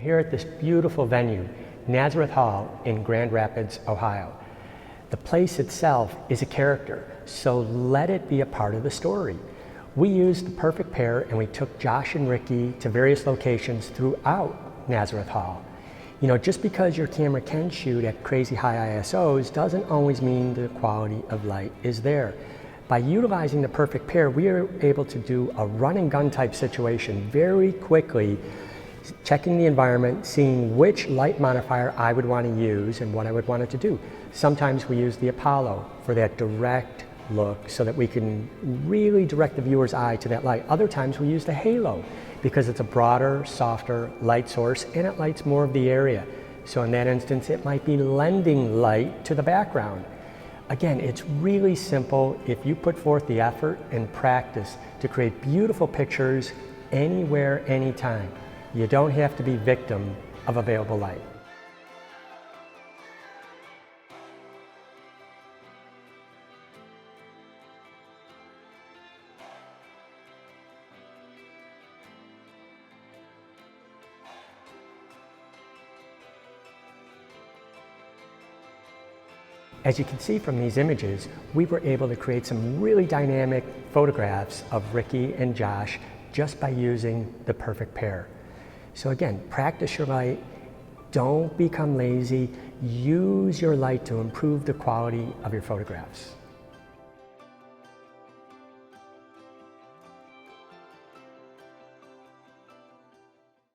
here at this beautiful venue, Nazareth Hall in Grand Rapids, Ohio. The place itself is a character, so let it be a part of the story. We used the perfect pair and we took Josh and Ricky to various locations throughout Nazareth Hall. You know, just because your camera can shoot at crazy high ISOs doesn't always mean the quality of light is there. By utilizing the perfect pair, we are able to do a run and gun type situation very quickly, checking the environment, seeing which light modifier I would want to use and what I would want it to do. Sometimes we use the Apollo for that direct look so that we can really direct the viewer's eye to that light. Other times we use the halo because it's a broader, softer light source and it lights more of the area. So in that instance, it might be lending light to the background. Again, it's really simple if you put forth the effort and practice to create beautiful pictures anywhere, anytime. You don't have to be victim of available light. As you can see from these images, we were able to create some really dynamic photographs of Ricky and Josh just by using the perfect pair. So again, practice your light, don't become lazy, use your light to improve the quality of your photographs.